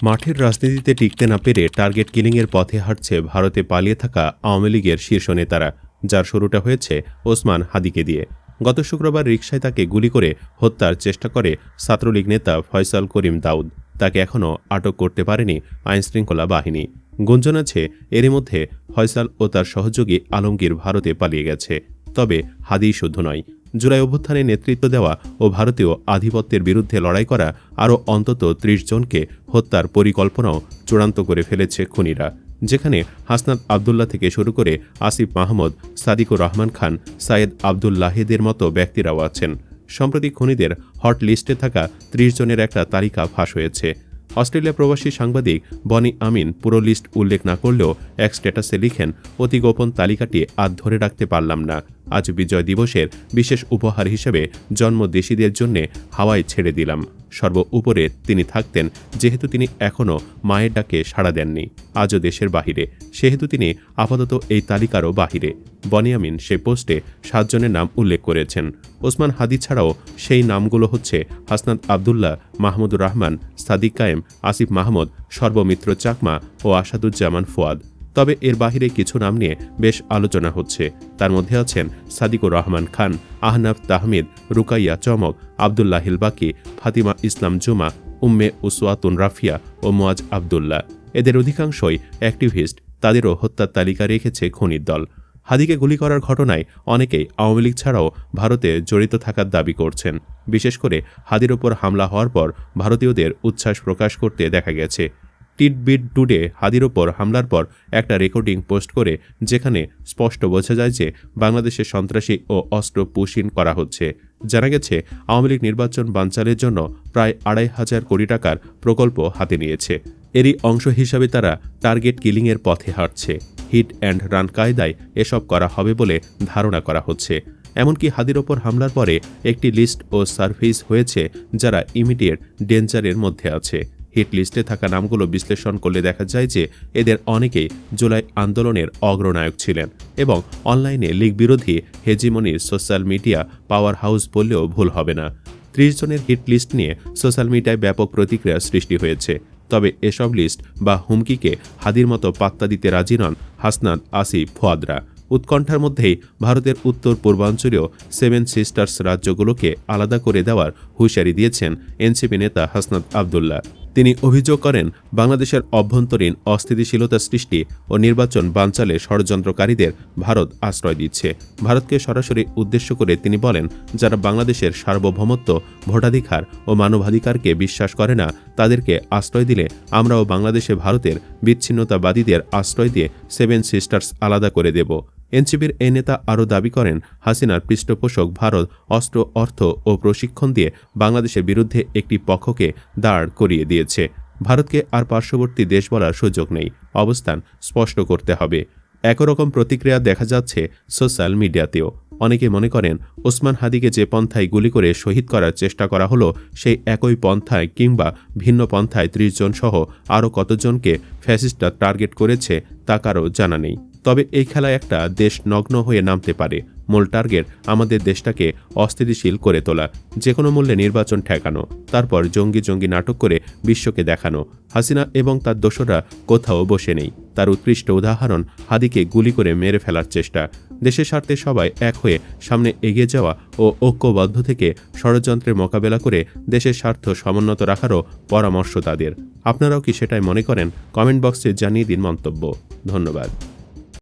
মাঠের রাজনীতিতে টিকতে না পেরে টার্গেট কিলিংয়ের পথে হাঁটছে ভারতে পালিয়ে থাকা আওয়ামী লীগের শীর্ষ নেতারা, যার শুরুটা হয়েছে ওসমান হাদিকে দিয়ে। গত শুক্রবার রিকশায় তাকে গুলি করে হত্যার চেষ্টা করে ছাত্রলীগ নেতা ফয়সাল করিম দাউদ। তাকে এখনও আটক করতে পারেনি আইনশৃঙ্খলা বাহিনী। গুঞ্জন আছে এরই মধ্যে ফয়সাল ও তার সহযোগী আলমগীর ভারতে পালিয়ে গেছে। তবে হাদি শুধু নয়, জুলাই অভ্যুত্থানে নেতৃত্ব দেওয়া ও ভারতীয় আধিপত্যের বিরুদ্ধে লড়াই করা আরও অন্তত ৩০ জনকে হত্যার পরিকল্পনাও চূড়ান্ত করে ফেলেছে খুনিরা, যেখানে হাসনাত আবদুল্লাহ থেকে শুরু করে আসিফ মাহমুদ, সাদিকুর রহমান খান, সাইয়েদ আবদুল্লাহেদের মতো ব্যক্তিরাও আছেন। সম্প্রতি খুনিদের হট লিস্টে থাকা ৩০ জনের একটা তালিকা ফাঁস হয়েছে। অস্ট্রেলিয়া প্রবাসী সাংবাদিক বনি আমিন পুরো লিস্ট উল্লেখ না করলেও এক স্ট্যাটাসে লিখেন, অতি গোপন তালিকাটি আজ ধরে রাখতে পারলাম না। আজ বিজয় দিবসের বিশেষ উপহার হিসেবে জন্মদেশীদের জন্য হাওয়ায় ছেড়ে দিলাম। সর্ব উপরে তিনি থাকতেন, যেহেতু তিনি এখনও মায়ের ডাকে সাড়া দেননি, আজও দেশের বাহিরে, সেহেতু তিনি আপাতত এই তালিকারও বাহিরে। বনিয়ামিন সে পোস্টে ৭ জনের নাম উল্লেখ করেছেন। ওসমান হাদি ছাড়াও সেই নামগুলো হচ্ছে হাসনাত আবদুল্লাহ, মাহমুদুর রহমান, সাদিক কায়েম, আসিফ মাহমুদ, সর্বমিত্র চাকমা ও আসাদুজ্জামান ফুয়াদ। তবে এর বাহিরে কিছু নাম নিয়ে বেশ আলোচনা হচ্ছে। তার মধ্যে আছেন সাদিকুর রহমান খান, আহনাফ তাহমিদ, রুকাইয়া চমক, আবদুল্লাহিল বাকি, ফাতিমা ইসলাম জুমা, উম্মে উসওয়াতুন রাফিয়া ও মুয়াজ আবদুল্লাহ। এদের অধিকাংশই অ্যাক্টিভিস্ট, তাদেরও হত্যার তালিকা রেখেছে খুনির দল। হাদিকে গুলি করার ঘটনায় অনেকেই আওয়ামী লীগ ছাড়াও ভারতে জড়িত থাকার দাবি করছেন। বিশেষ করে হাদির ওপর হামলা হওয়ার পর ভারতীয়দের উচ্ছ্বাস প্রকাশ করতে দেখা গেছে। টিটবিট টুডে হাদির ওপর হামলার পর একটা রেকর্ডিং পোস্ট করে, যেখানে স্পষ্ট বোঝা যায় যে বাংলাদেশে সন্ত্রাসী ও অস্ত্র পুশিন করা হচ্ছে। জানা গেছে আওয়ামী লীগ নির্বাচন বানচালের জন্য প্রায় ২৫০০ কোটি টাকার প্রকল্প হাতে নিয়েছে। এরই অংশ হিসাবে তারা টার্গেট কিলিংয়ের পথে হাঁটছে। হিট অ্যান্ড রান কায়দায় এসব করা হবে বলে ধারণা করা হচ্ছে। এমনকি হাদির ওপর হামলার পরে একটি লিস্ট ও সার্ভিস হয়েছে যারা ইমিডিয়েট ডেঞ্জারের মধ্যে আছে। হিট লিস্টে থাকা নামগুলো বিশ্লেষণ করলে দেখা যায় যে এদের অনেকেই জুলাই আন্দোলনের অগ্রনায়ক ছিলেন এবং অনলাইনে লীগ বিরোধী হেজিমনির সোশ্যাল মিডিয়া পাওয়ার হাউস বললেও ভুল হবে না। ৩০ জনের হিট লিস্ট নিয়ে সোশ্যাল মিডিয়ায় ব্যাপক প্রতিক্রিয়া সৃষ্টি হয়েছে। তবে এসব লিস্ট বা হুমকিকে হাদির মতো পাত্তা দিতে রাজি নন হাসনাত, আসিফ, ফুয়াদরা। উৎকণ্ঠার মধ্যেই ভারতের উত্তর পূর্বাঞ্চলীয় 7 সিস্টার্স রাজ্যগুলোকে আলাদা করে দেওয়ার হুঁশিয়ারি দিয়েছেন এনসিপি নেতা হাসনাত আবদুল্লাহ। তিনি অভিযোগ করেন, বাংলাদেশের অভ্যন্তরীণ অস্থিতিশীলতা সৃষ্টি ও নির্বাচন বানচালে ষড়যন্ত্রকারীদের ভারত আশ্রয় দিচ্ছে। ভারতকে সরাসরি উদ্দেশ্য করে তিনি বলেন, যারা বাংলাদেশের সার্বভৌমত্ব, ভোটাধিকার ও মানবাধিকারকে বিশ্বাস করে না, তাদেরকে আশ্রয় দিলে আমরাও বাংলাদেশে ভারতের বিচ্ছিন্নতাবাদীদের আশ্রয় দিয়ে 7 সিস্টার্স আলাদা করে দেব। এনসিপির এই নেতা আরও দাবি করেন, হাসিনার পৃষ্ঠপোষক ভারত অস্ত্র, অর্থ ও প্রশিক্ষণ দিয়ে বাংলাদেশের বিরুদ্ধে একটি পক্ষকে দাঁড় করিয়ে দিয়েছে। ভারতকে আর পার্শ্ববর্তী দেশ বলার সুযোগ নেই, অবস্থান স্পষ্ট করতে হবে। একরকম প্রতিক্রিয়া দেখা যাচ্ছে সোশ্যাল মিডিয়াতেও। অনেকে মনে করেন, ওসমান হাদিকে যে পন্থায় গুলি করে শহীদ করার চেষ্টা করা হলো, সেই একই পন্থায় কিংবা ভিন্ন পন্থায় ৩০ জন সহ আরও কতজনকে ফ্যাসিস্টরা টার্গেট করেছে তা কারও জানা নেই। তবে এই খেলায় একটা দেশ নগ্ন হয়ে নামতে পারে। মূল টার্গেট আমাদের দেশটাকে অস্থিতিশীল করে তোলা, যে কোনো মূল্যে নির্বাচন ঠেকানো, তারপর জঙ্গি নাটক করে বিশ্বকে দেখানো। হাসিনা এবং তার দোসররা কোথাও বসে নেই। তার উৎকৃষ্ট উদাহরণ হাদিকে গুলি করে মেরে ফেলার চেষ্টা। দেশের স্বার্থে সবাই এক হয়ে সামনে এগিয়ে যাওয়া ও ঐক্যবদ্ধ থেকে ষড়যন্ত্রের মোকাবেলা করে দেশের স্বার্থ সমুন্নত রাখারও পরামর্শ তাদের। আপনারাও কি সেটাই মনে করেন? কমেন্ট বক্সে জানিয়ে দিন মন্তব্য। ধন্যবাদ।